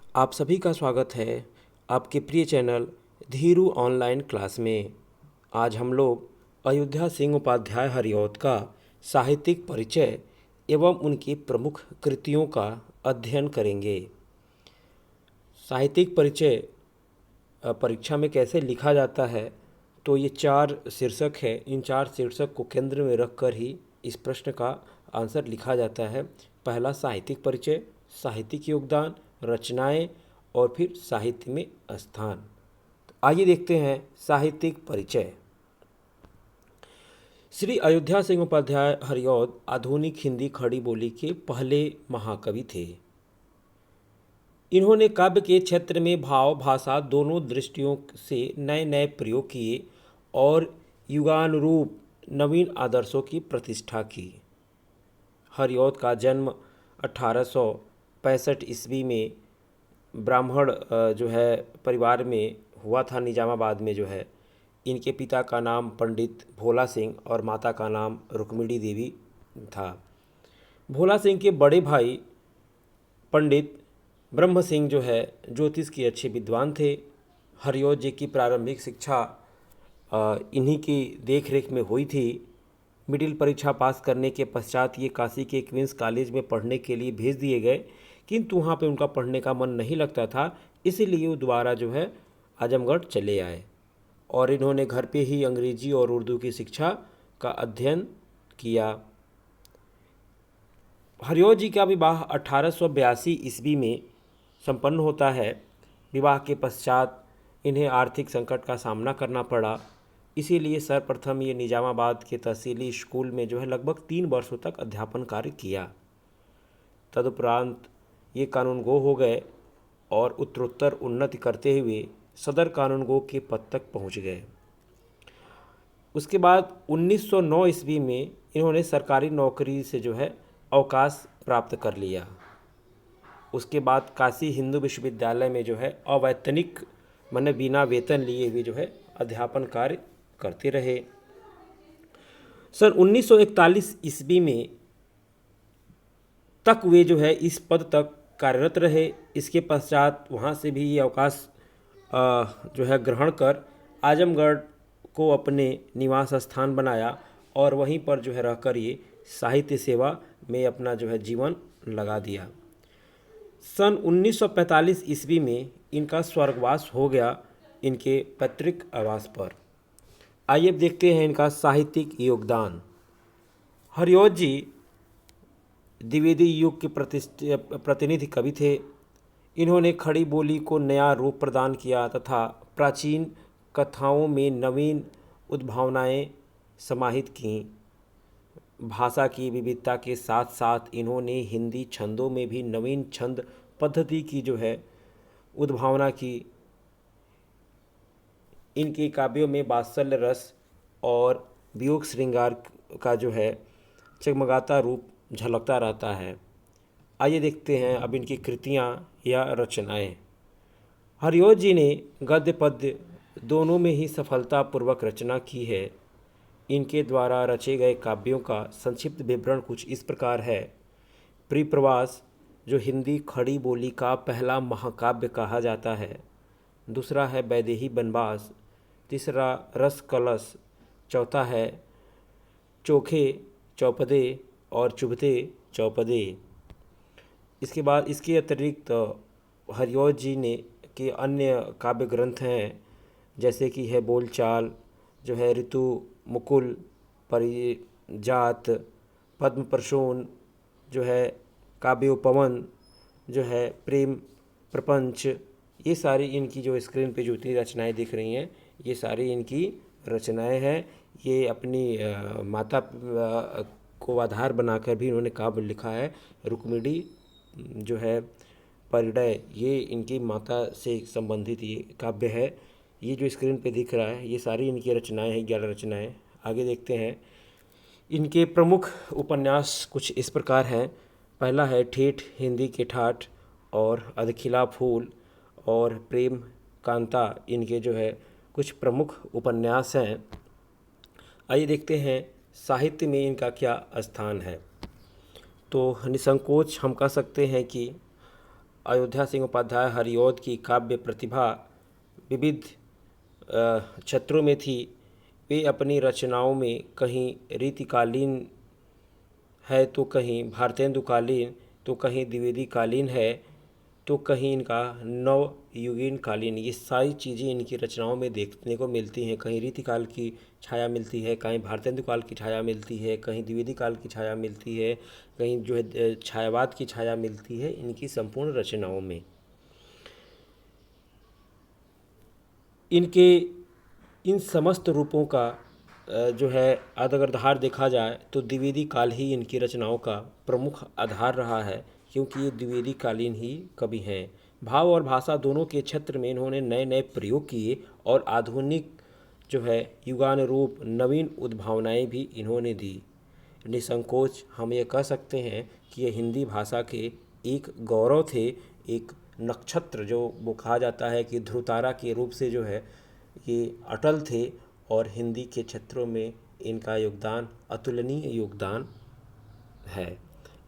आप सभी का स्वागत है आपके प्रिय चैनल धीरू ऑनलाइन क्लास में। आज हम लोग अयोध्या सिंह उपाध्याय हरिऔध का साहित्यिक परिचय एवं उनकी प्रमुख कृतियों का अध्ययन करेंगे। साहित्यिक परिचय परीक्षा में कैसे लिखा जाता है, तो ये 4 शीर्षक है। इन 4 शीर्षक को केंद्र में रखकर ही इस प्रश्न का आंसर लिखा जाता है। पहला साहित्यिक परिचय, साहित्यिक योगदान, रचनाएं और फिर साहित्य में स्थान। तो आइए देखते हैं साहित्यिक परिचय। श्री अयोध्या सिंह उपाध्याय हरिऔध आधुनिक हिंदी खड़ी बोली के पहले महाकवि थे। इन्होंने काव्य के क्षेत्र में भाव भाषा दोनों दृष्टियों से नए नए प्रयोग किए और युगानुरूप नवीन आदर्शों की प्रतिष्ठा की। हरिऔध का जन्म 1865 ईस्वी में ब्राह्मण जो है परिवार में हुआ था, निजामाबाद में जो है। इनके पिता का नाम पंडित भोला सिंह और माता का नाम रुक्मिणी देवी था। भोला सिंह के बड़े भाई पंडित ब्रह्म सिंह जो है ज्योतिष के अच्छे विद्वान थे। हरिऔध जी की प्रारंभिक शिक्षा इन्हीं की देखरेख में हुई थी। मिडिल परीक्षा पास करने के पश्चात ये काशी के क्वींस कॉलेज में पढ़ने के लिए भेज दिए गए, किंतु वहाँ पे उनका पढ़ने का मन नहीं लगता था, इसीलिए वो दोबारा जो है आजमगढ़ चले आए और इन्होंने घर पे ही अंग्रेजी और उर्दू की शिक्षा का अध्ययन किया। हरिऔध जी का विवाह 1882 ईस्वी में संपन्न होता है। विवाह के पश्चात इन्हें आर्थिक संकट का सामना करना पड़ा, इसीलिए सर्वप्रथम ये निजामाबाद के तहसीली स्कूल में जो है लगभग 3 वर्षों तक अध्यापन कार्य किया। तदुपरांत ये कानूनगो हो गए और उत्तरोत्तर उन्नति करते हुए सदर कानूनगो के पद तक पहुंच गए। उसके बाद 1909 ईस्वी में इन्होंने सरकारी नौकरी से जो है अवकाश प्राप्त कर लिया। उसके बाद काशी हिंदू विश्वविद्यालय में जो है अवैतनिक माने बिना वेतन लिए हुए जो है अध्यापन कार्य करते रहे। सन 1941 ईस्वी में तक वे जो है इस पद तक कार्यरत रहे। इसके पश्चात वहाँ से भी ये अवकाश जो है ग्रहण कर आजमगढ़ को अपने निवास स्थान बनाया और वहीं पर जो है रहकर ये साहित्य सेवा में अपना जो है जीवन लगा दिया। सन 1945 ईस्वी में इनका स्वर्गवास हो गया इनके पैतृक आवास पर। आइए अब देखते हैं इनका साहित्यिक योगदान। हरिऔध जी द्विवेदी युग के प्रतिनिधि कवि थे। इन्होंने खड़ी बोली को नया रूप प्रदान किया तथा प्राचीन कथाओं में नवीन उद्भावनाएं समाहित कीं। भाषा की विविधता के साथ साथ इन्होंने हिंदी छंदों में भी नवीन छंद पद्धति की जो है उद्भावना की। इनके काव्यों में वात्सल्य रस और वियोग श्रृंगार का जो है चगमगाता रूप झलकता रहता है। आइए देखते हैं अब इनकी कृतियाँ या रचनाएं। हरिऔध जी ने गद्य पद्य दोनों में ही सफलतापूर्वक रचना की है। इनके द्वारा रचे गए काव्यों का संक्षिप्त विवरण कुछ इस प्रकार है। प्रिप्रवास जो हिंदी खड़ी बोली का पहला महाकाव्य कहा जाता है। दूसरा है वैदेही वनवास। तीसरा रस कलश। चौथा है चोखे चौपदे और चुभते चौपदे। इसके बाद इसके अतिरिक्त हरिऔध जी ने के अन्य काव्य ग्रंथ हैं, जैसे कि है बोलचाल जो है, ऋतु मुकुल, परिजात, पद्म प्रसून जो है, काव्योपवन जो है, प्रेम प्रपंच। ये सारी इनकी जो स्क्रीन पे जो इतनी रचनाएं दिख रही हैं, ये सारी इनकी रचनाएं हैं। ये अपनी माता को आधार बनाकर भी इन्होंने काव्य लिखा है। रुक्मिणी जो है परिणय, ये इनकी माता से संबंधित ये काव्य है। ये जो स्क्रीन पे दिख रहा है ये सारी इनकी रचनाएं हैं, 11 रचनाएं। आगे देखते हैं इनके प्रमुख उपन्यास कुछ इस प्रकार हैं। पहला है ठेठ हिंदी के ठाठ और अधखिला फूल और प्रेम कांता, इनके जो है कुछ प्रमुख उपन्यास हैं। आइए देखते हैं साहित्य में इनका क्या स्थान है। तो निसंकोच हम कह सकते हैं कि अयोध्या सिंह उपाध्याय हरिऔध की काव्य प्रतिभा विविध क्षेत्रों में थी। वे अपनी रचनाओं में कहीं रीतिकालीन है तो कहीं भारतेंदुकालीन, तो कहीं द्विवेदी कालीन है, तो कहीं इनका नवयुगीन कालीन, ये सारी चीज़ें इनकी रचनाओं में देखने को मिलती हैं। कहीं रीतिकाल की छाया मिलती है, कहीं भारतेंदु काल की छाया मिलती है, कहीं द्विवेदी काल की छाया मिलती है, कहीं जो है छायावाद की छाया मिलती है इनकी संपूर्ण रचनाओं में। इनके इन समस्त रूपों का जो है अगर आधार देखा जाए तो द्विवेदी काल ही इनकी रचनाओं का प्रमुख आधार रहा है, क्योंकि ये द्विवेदी कालीन ही कवि हैं। भाव और भाषा दोनों के क्षेत्र में इन्होंने नए नए प्रयोग किए और आधुनिक जो है युगानुरूप नवीन उद्भावनाएं भी इन्होंने दी। निसंकोच हम ये कह सकते हैं कि ये हिंदी भाषा के एक गौरव थे, एक नक्षत्र जो वो कहा जाता है कि ध्रुवतारा के रूप से जो है ये अटल थे, और हिंदी के क्षेत्रों में इनका योगदान अतुलनीय योगदान है।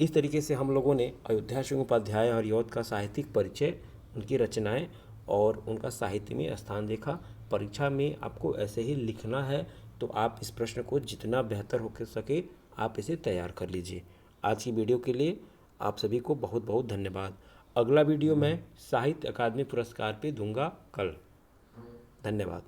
इस तरीके से हम लोगों ने अयोध्या सिंह उपाध्याय हरिऔध का साहित्यिक परिचय, उनकी रचनाएं और उनका साहित्य में स्थान देखा। परीक्षा में आपको ऐसे ही लिखना है, तो आप इस प्रश्न को जितना बेहतर हो सके आप इसे तैयार कर लीजिए। आज की वीडियो के लिए आप सभी को बहुत बहुत धन्यवाद। अगला वीडियो मैं साहित्य अकादमी पुरस्कार पे दूंगा कल। धन्यवाद।